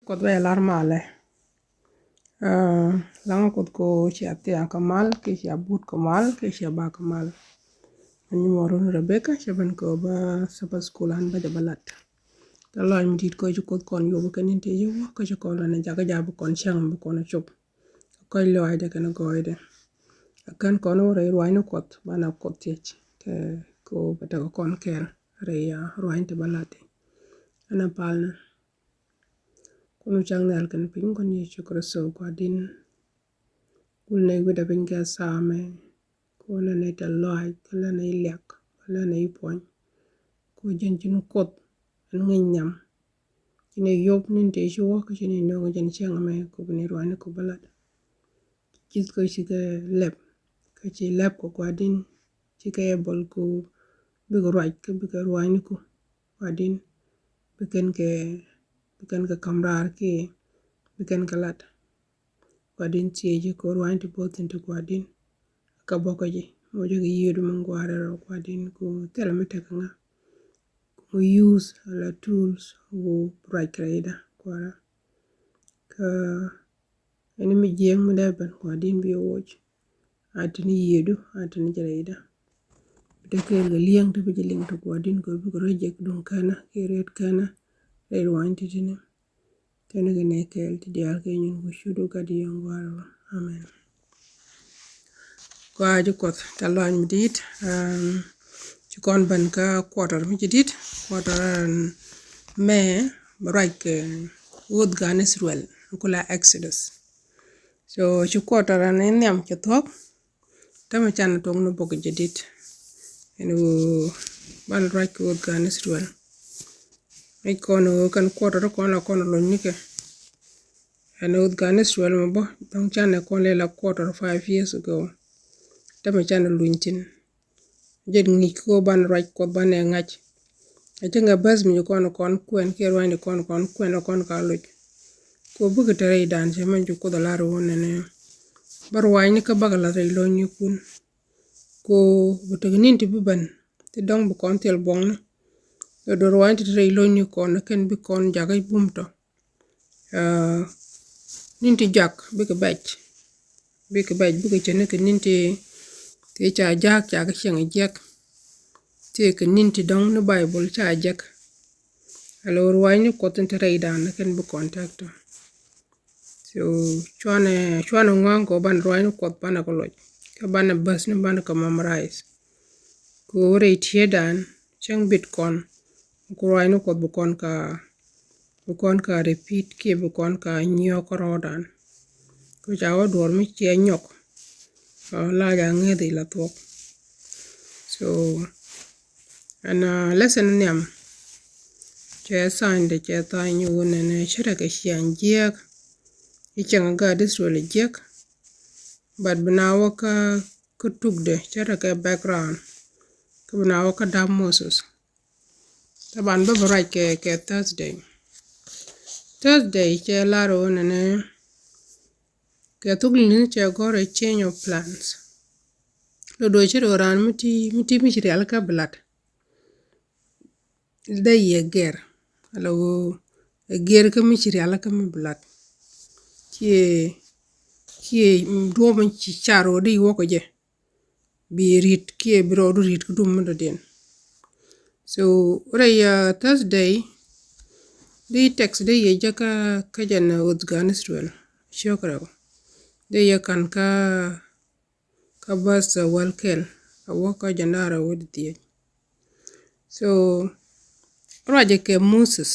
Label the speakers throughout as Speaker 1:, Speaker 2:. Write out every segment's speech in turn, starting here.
Speaker 1: Kod be lar male. Langa kod ko chia tia kamal ke chia but kamal ke chia ba kamal. Ani morun Rebecca shaban ko ba sapa skulan ba jabalat. Talo ay mdit ko ju kod kon yobu kanin te ju ko ju kon na jaga jabu kon chang bu kon chop. Ko lo ay de kana go ay de. Akan kono re ruaino kot bana kot tich. Te ko bata ko kon ker re ya ruain te balate. Ana palna. Kono chang nal kan pin kon ye chukro so kwa din kulne guda pin ka same ko na ne ta loy kala ne lek kala ne ipon ko jen jin kot an nganyam ne yob nin te shuwa ko jine no jen chang me ko bini ruane ko balad kit ko chike lep ko chi lep ko kwa din chike bol ko bi ko ruaj ko bi ko ruane ko kwa din biken ke kamrar ke biken kalat kwadin tieji ko ruan ti botin to kwadin ka boko ji mo jogi yedu mangware ro kwadin ko tela mete kanga ko use la tools wo right trader kwara ka eni mi jeng mo deben kwadin bi woj atini yedu atini trader de ke ga liang to bi liang to kwadin ko bi ko rejek dun kana ke red kana re ruan ti tini tene ga nekel ti dial ke nyun ko shudu ka di yongwaro amen ko aji kot talwan midit ci kon ban ka quarter mi jidit quarter me right ke wod gan Israel kula exodus so ci quarter ne nyam ci tok tama chan tong no bok jidit eno ban right ke wod gan Israel ay kono kan quarter kono lo nike eno wod gan Israel mo bo don chan ko le la quarter 5 years ago tama chan luintin jed ngi ko ban right ko ban e ngach ajenga bas mi kono kon kwen ke rwani kono kon kwen kon ka luj ko buga tere dan je manju ko la ro ne bar wani ka bagala re lo ni kun ko butagnin ti biban ti dong bu kon tel bong na do rwani ti re lo ni kon ken bi kon jaga bumto ninti jak bi ka baj bi ka chene ke ninti te cha jak cha ka cheng jak te ke ninti dong no bible cha jak alo ruwani ko ten tere dan ken bu contact so chwane ngang ko ban ruwani ko bana ko loj ka bana bas ne bana ka memorize ko re tie dan cheng bitcoin ko ruwani ko bu kon ka repeat ke bu kon ka nyo ko rodan ko jawo dor mi che nyok la ja ngedi la tok so ana lesson nyam che sign de che ta nyu ne chere ke sian jek ichanga ga disrol jek bad binawo ka kutugde chere ke background ka binawo ka dam moses taban ba right ke Thursday che laro ne ke tugli ni che gore change of plans lo do chere ran miti mi chiri alka blat da ye ger alo ger ka mi chiri alka mi blat kie do man ci charo di woko je bi rit kie bro du rit ku dum do den so ya Thursday di text de ye jaka ka jana wod gan Israel shokra de ye kan ka bas walkel awaka janara wod die so raje ke Moses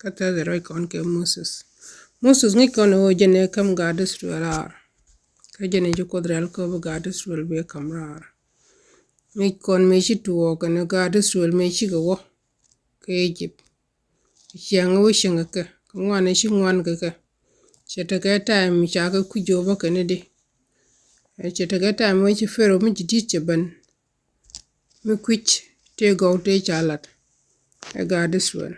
Speaker 1: kata de roi kon ke Moses ngi kono jene kam ga Israel ka jene ju kodral ko ga Israel be kamrar ngi kon me shi tuwo kana ga Israel me shi go ke Egypt yang wo shinga ka ngwane shi ngwan ka cheta ka time cha ka kujo ba kana de cheta ka time wo shi fero mi jidit che ban mi kwich te go te chalat ga Israel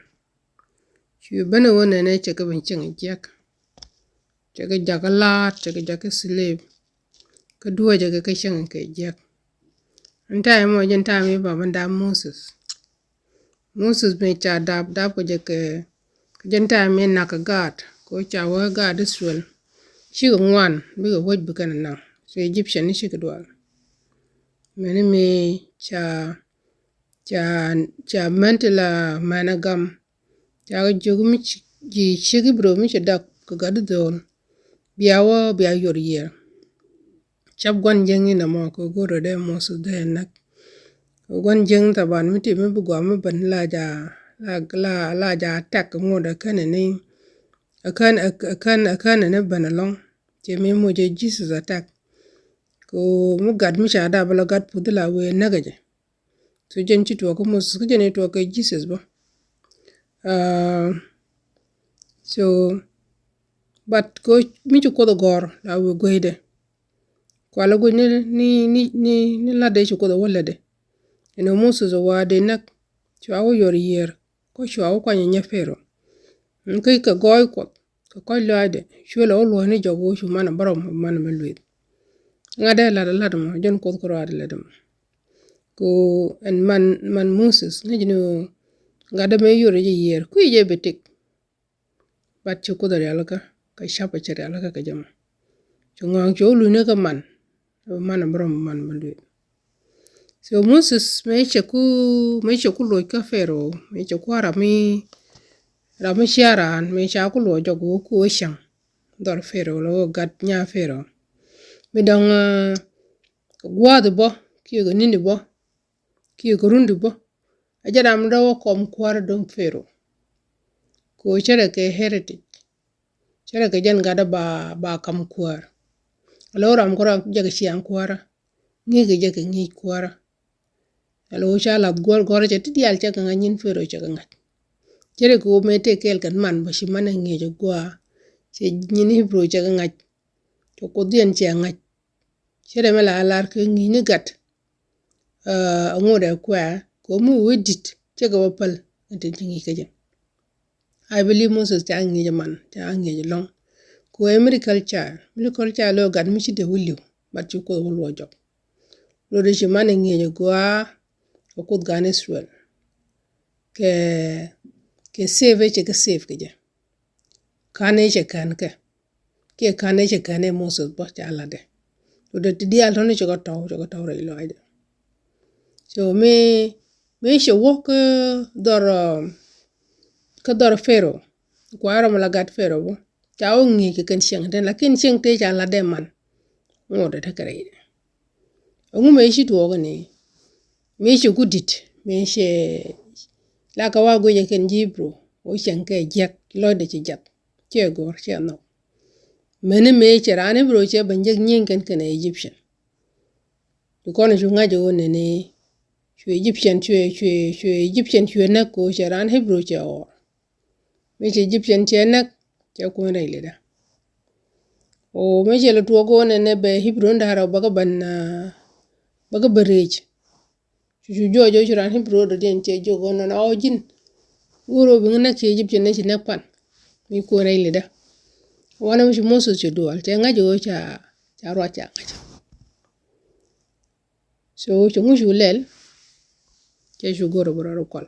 Speaker 1: shi bana wona ne che ka ban cin jak jaga jagalat jaga slave ka duwa jaga ka shan ka jak anta mo jan time ba banda Moses me cha dab ko jaga jenta men na ka god ko cha wa god Israel shi ga ngwan bi ga woj bi kana na so Egyptian ni shi ga dwal mene me cha cha cha mentala managam cha ga jogu mi ji shigi bro mi cha dak ka gadu dol biyawo biya yor yer chap gwan jengi na mo ko goro de mo su de nak gwan jeng taban mi ti mi bu gwa mi ban la ja tak ngoda kana ni akan ne banalong che me mo je Jesus attack ko mu gad mi cha da bala gad pudula we nagaje so jen ci to ko mo su jene to ko Jesus ba so but ko mi ci ko do gor la we goide ko ala go ni la de ci ko do wala de eno mo su zo wa de nak ci awo yor yer ko ci awo kwa nya fero nkai ka goy ko lade shola o lo ni jogo shu mana barom mana malwe ngade la mo jon ko ade la dem ko en man Moses ngajino ngada me yore je yer ku je betik bat ci ko dare alaka ka shapa ci alaka ka jama ci ngang ci lu ne ka mana barom man malwe so Moses me ce ku lo ka fero me ce ku rami sharan me cha ku lo jogo ku shang dor fero lo gat nya fero mi dang gwad bo ki ga nini bo ki ga rundi bo ajadam dawo kom kwar don fero ko chere ke heritage chere ke jan gada ba kam kwar lo ram ko ram jaga chiang kwara ngi ga jaga ngi kwara alo cha la gor che ti dial cha ga nyin fero cha ga ngat chere ko me te kel kan man ba shi mana ngi jo gwa che nyini bro cha ga ngat to ko dien che ngat chere me la lar ke ngi ni gat ngode kwa ko mu wedit che ga wapal ente tingi ka je I believe Moses ta ngi man ta ngi long ko miracle cha lo gat mi ci de wuliw bat ci ko wul wo job lo de ci man ngi gwa ko gan Israel ke save che ke save ke je kane che kan ke kane che kane Moses ba cha la de lo de ti dial ton ci ko taw re lo ide so me she walk dor fero ko ara mala gat fero bo taw ngi ke kan sheng den lakin sheng te cha la de man ngode ta kare ngu me shi to ne me she gudit me she la ka wa go je ken jibro o sheng ke jak lo de ci jak che gor che no mene me che rane bro che banjek nyin ken Egyptian ko ne ju ngaje woni ne chu Egyptian chu na ko che ran hebrew che o me che Egyptian che nak che ko ne le da o me che le to ko ne be hebrew ndara baga barej chu jojo ran hebrew do den che jogo no o jin wuro bi na che Egyptian ne che nak pan mi ko ne le da wana mi Moses che dual che ngaje o cha ro cha ngaje so chungu julel ke ju goro boro kwal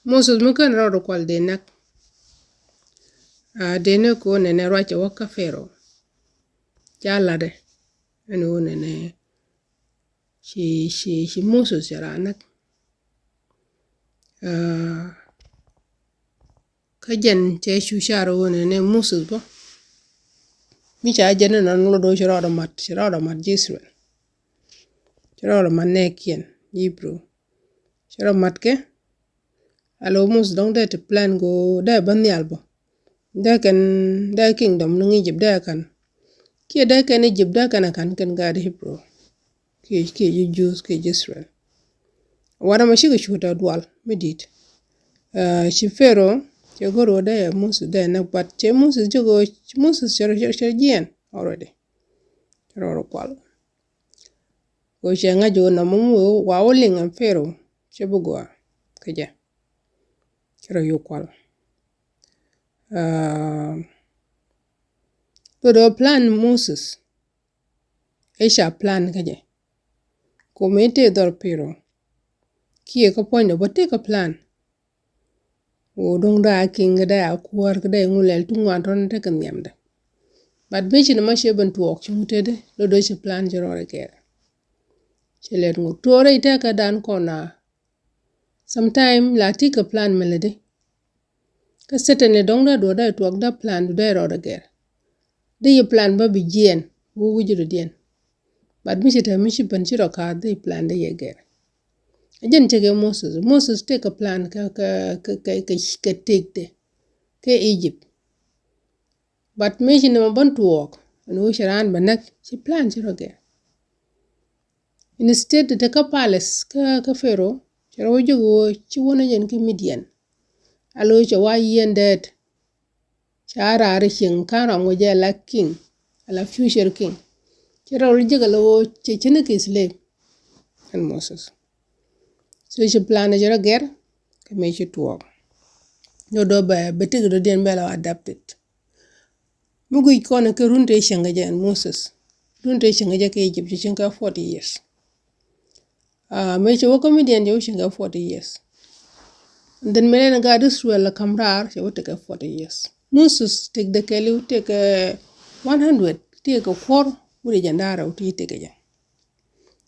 Speaker 1: Moses mu kan ro kwal de nak de ne ko ne ro cha waka fero cha la de eno ne shi Moses ra nak ka jen che shu sharo ne Moses bo mi cha jen na no do shiro mat Israel shiro mat ne kien Hebrew shiro mat ke alo mus dong de te plan go da ban yal bo da kingdom no Egypt da kan ki da kan Egypt da kan ga de Hebrew ki Jews ki Israel wara ma shiga shuta dual medit shi fero che goro da Moses da na bat che Moses jogo Moses shar gien already ro kwal ko che nga jo na mu wa woling am fero che bugwa kaje kira yo kwal do plan Moses esha plan kaje ko mete dor pero kie ko point bo te ka plan o dong da king da akwar da ngulel tu ngwan ton te kan yamda but be chi na ma she ban tuok chute de lo do chi plan jero ke chelet ngu tore ite ka dan kona sometime la ti ka plan melede ka setene dong da do da tuok da plan do da ro ke de ye plan ba bi jien wo wujiru dien but mi chita mi chi ban chiro ka de plan de ye ger ajen chege Moses take a plan ka take de ke Egypt but me chi na ban tuok no sharan banak chi plan chiro ger instead de ka palace ka fero chero jogo chi wona yen ki Midian alo cha wa yen det chara rishin kara ngoje la king ala future king chero jiga lo che chine ki slave and Moses so she plan jero ger ka me chi tuok no do ba betig do den bela adapted mugu ikona ke runte shanga jan Moses runte shanga ke Egypt chinka 40 years me chi wo comedian jo chinka 40 years and then melen ga Israel kamrar che wo take 40 years Moses take the kelu take 100 take a kwor wuri jandara uti take ja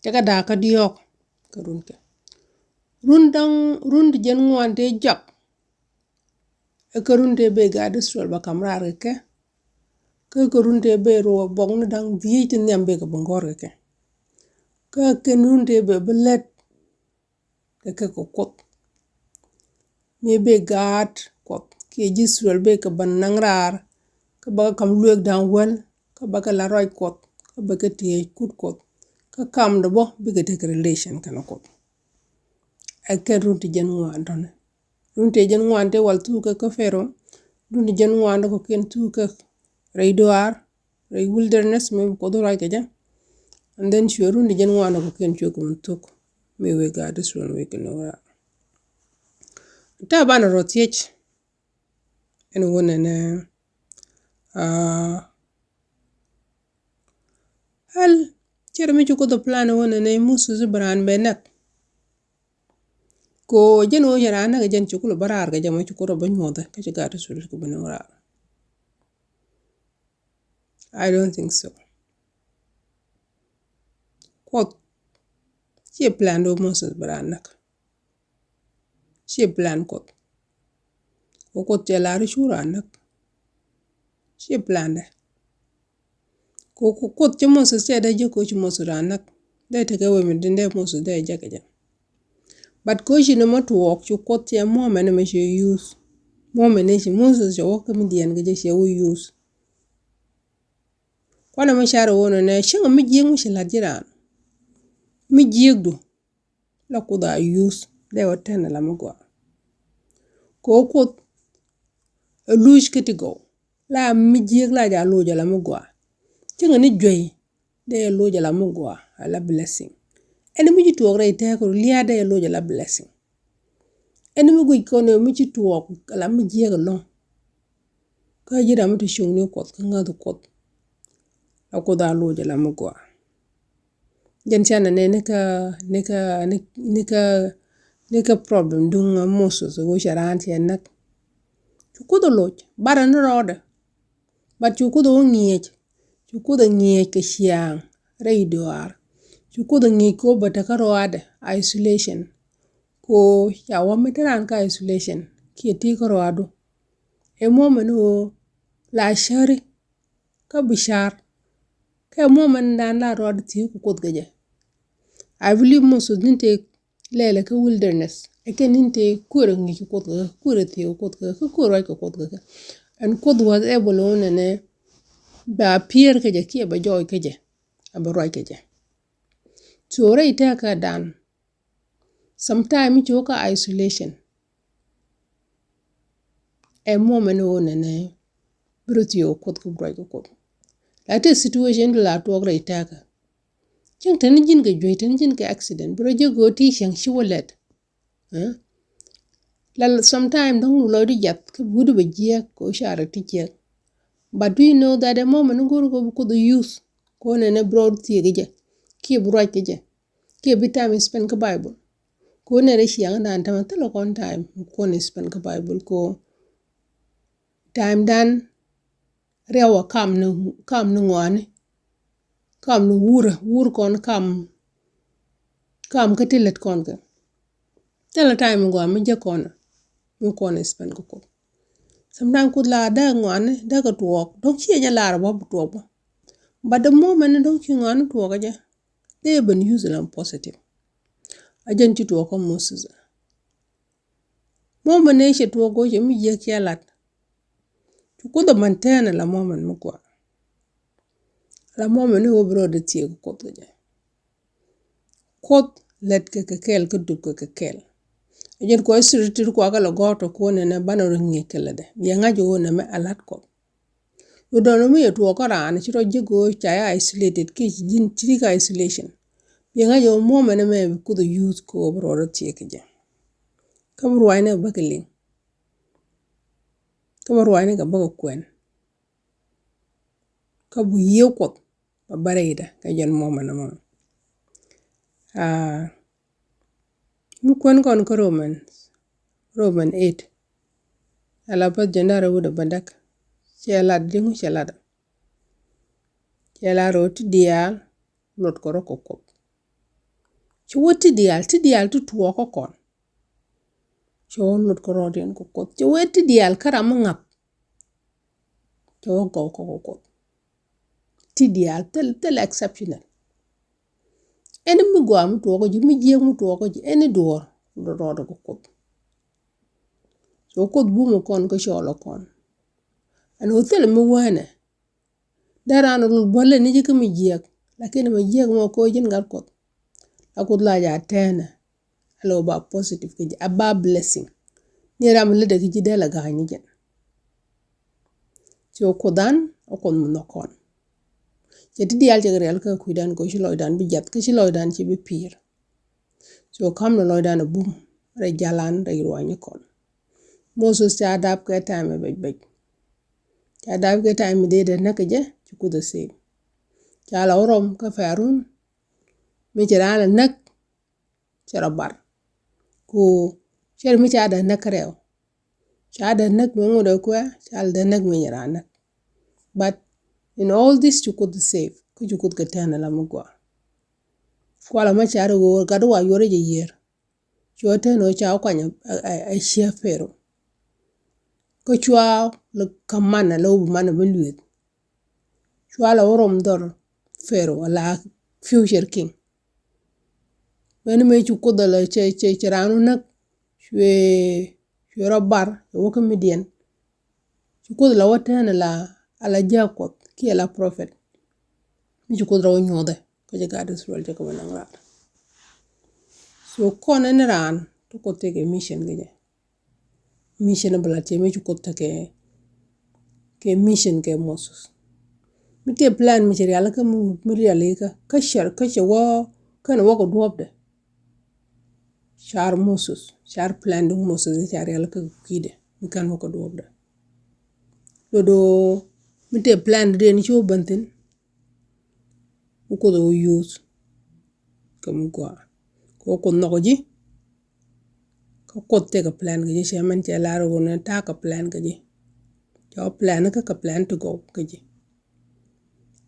Speaker 1: taka da ka diok ka runke rund jen ngwante jak e ka runte be ga Israel ba kamrar ke ka runte be ro bong na dang vie tin nyambe ka bongor ke ka ken runte be belet ka ko kot me be gat kot ke Israel be ka ban nangrar ka ba kam luek dan wel ka ba ka la roi kot ka ba ka tie kut kot ka kam do bo be ka take relation kana kot ai ka runte jen ngwantone runte jen ngwante wal tu ka fero runte jen ngwando ko ken tu ka Raidoar, Rai wilderness me ko do right ja and then shuru ni jen ngwana ko ken choko mtok me we ga this one we can ora ta bana rotiech en wona na hal chere me choko do plan wona na musu zubran benak ko jen wo yara na jen choko barar ga jama choko ro banyoda ka ga this ko banora I don't think so. Kot she plan do Moses baranak. She plan kot. Ko kot jela shura nak. She plan de. Ko kot je Moses je da je ko je Moses ranak. Dai ta ga women din dai Moses dai jaga ja. But ko shi na matu wok chu kot je mo mena me she use. Mo mena shi Moses je wok mi dian ga je she use. Kwana ma share wono na shinga mi jing shi la jiran. Mi jigdu la kuda use de watena la magwa ko kot luj ketigo la mi jig la ja loja la magwa tinga ni joy de loja la magwa ala blessing ene mi tuok re te ko liya de loja la blessing ene mi gui ko ne mi tuok la mi jig lo ka jira mi to shungni kot ka ngado kot la kuda loja la magwa jen chana nika problem dung Moses go sharan chen nak chukudo loj bara no roda but chukudo ngiech ke shiang reidoar chukudo ngi ko bata ka roade isolation ko ya wa meteran ka isolation ki ti ko roado e momeno la shari ka bishar ka momen dan la road ti ko kot gaje I believe Moses ninte lele ka wilderness eke ninte kure ngi kot ga kure ti kot ga kure ko kot ga and kot was able on ne ba pier ke je ki ba joy ke je aba roi ke je so re ita ka dan sometime joka isolation e moment on ne bruti o kot ko roi ko kot ate situation la to re ita ka chang tan jin ga joy tan jin ga accident bro je go ti shang shiwolet la sometime don't lo di jat ko budu be je ko share ti je but do you know that the moment go ko the use ko ne broad ti ge ki bro ti je ki bi time spend ka bible ko ne re shiang dan ta ta lo kon time ko ne spend ka bible ko time dan rewa kam nu ngwane kam nu wur kon kam ka tilet kon ka tela time ngo mi je kon mu kon spend ko sometimes kud la da ngwane da ka tuok don't chi nya la bo tuok but the moment don't chi ngwane tuok ja they been using them positive ajen ti tuok ko moses moment ne che tuok go je mi je kyalat ku da mantena la moment mu ko la moment ne obro de tie ko to ja kot let ke kel ke du ke kel ajen ko sirti ko ga la goto ko ne na banoro ngi kele de ye ngajo ne me alat ko lu do no mi to ko ran ci ro jigo cha ya isolated ki jin tri ka isolation ye ngajo moment me ku do use ko obro de tie ke ja kamru ay ne bakelin kamru ay ne ga bago kwen ka bu yew ko ba bareyda ka jen moment mo mu kwen kon ko Roman 8 ala pa jendara wuda bandak chelad dingu chelada chelaro ti dial lot ko roko ci woti dial tu tuwo ko kon ci won lot ko rodin ko ci woti dial karam ngap ci won ko ti dial tel exceptional ene mi go am tuwo ko ji mi je mu tuwo ko ji ene door do rodo ko so ko bu mo kon ko sholo kon an hotel mi wane darana lul bolle ni jike mi jiek lakini mi jiek mo ko jin ngal ko akut la ja tena alo ba positive ke aba blessing ni ram le de ji de la ga ni jen so ko dan o kon mo nokon je di dial je real ka ku dan ko shi loidan bi jat ke shi loidan ci bi pir so kam no loidan bum re jalan re roani kon Moses cha dab ke time bej cha dab ke time de nak je ci ku de se cha la orom ka farun mi jira la nak ci rabar ko cer mi cha da nak rew cha da nak mi ngodo ko cha da nak mi jira nak but in all this you could save ku you could get an la mugwa kwala ma cha ro ga do wa yore je yer chote no cha kwa nya a shefero ko chwa le kamana lo bu mana beluet chwa la orom dor fero la future king when me chu ko da la che ranu nak shwe robar wo ko midien chu ko la watana la ala jakot ki la prophet mi chu ko ro nyode ko je gadis rol je ko nangla so kono ne ran to ko tege mission ge mission bla te me chu ko ke mission ke Moses mi te plan mi real ka mi real ka shar ka che wo kan wo ko dobde char Moses char plan du Moses char real ka kide mi kan wo ko dobde do mi te plan de ni cho bantin ko do use kam ko no ji ko te ka plan ge che man che la ro na ta ka plan ge jo plan ka plan to go ge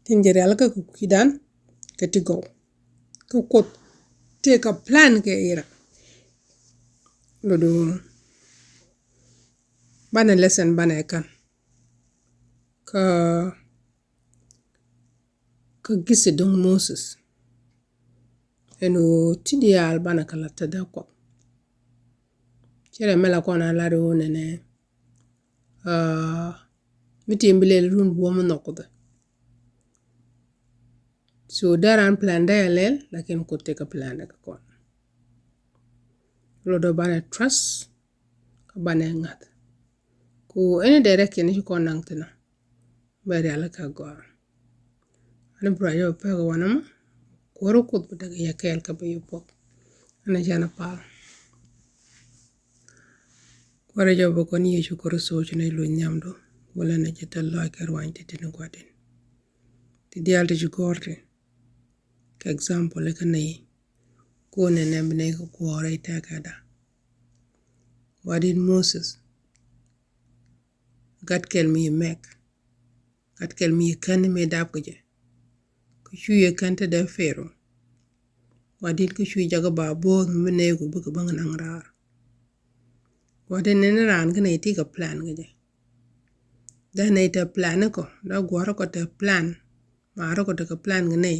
Speaker 1: tin je real ka kidan ka to go ko te ka plan ge ira do bana lesson bana kan ka gisi don Moses eno tidial bana kala tada ko chere mela ko na la do nene miti mbele run bo mo nokoda so daran plan da lel lakin ko te ka plan da ko lo do bana trust ka bana ngat ko ene direct ni ko nangtena bari ala ka go ana bra yo pa go wanama ko ro ko daga ya kel ka bayo pok ana jana pa wara jo ko ni yesu ko so ne lo nyamdo wala na jetal la ka rwan ti tin ko den ti dial de gorte ka example ka nay kone nembne ko kwore takada. Wadin Moses gat kel mi mek gat kel mi kan me dab ko je ku shuye kan te de fero wadin ku shuye jaga ba bo mene ko bu ko bang nang rar wadin ne ran gane ti ka plan ge da ne ta plan ko da gwaro ko ta plan ma ro ko ta ka plan gane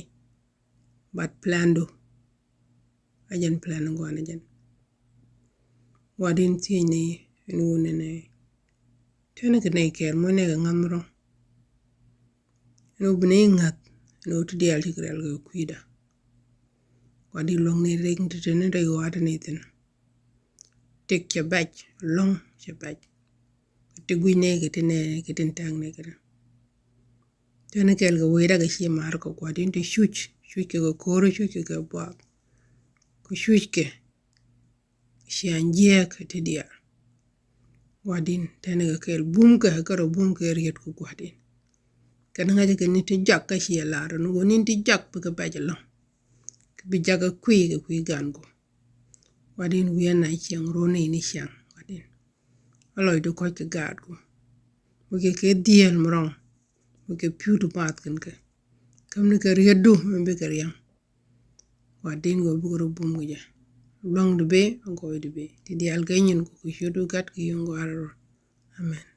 Speaker 1: bat plan do ajen plan ngone jen wadin ti ne enu ne tene gane ker mo ne ngamro enu bne ngat enu to dial ti grel go kuida wadi long ne rek tene de wada ne ten tek ke baj long che baj te guine ke ten tang ne gara tene kel go weda ga shi mar ko wadin te shuch ke go koro shuch ke ba ku shuch ke shi anje ke te dia wadin tene ga kel bum ka karo bum ke riet ko wadin kan ngaje ke ni te jak ka shi la ro no ni te jak bu ka baj long bi jaga kui gan go wadin wiya na chiang ro ne ni chiang wadin aloy do ko ke gad go bu ke diel mrong bu ke piu du pat kan ke kam ne ke riedu membe ke riang wadin go bu ro bum go ja long de be go de be ti dial ga nyin ko shodu gat ki yongo aro amen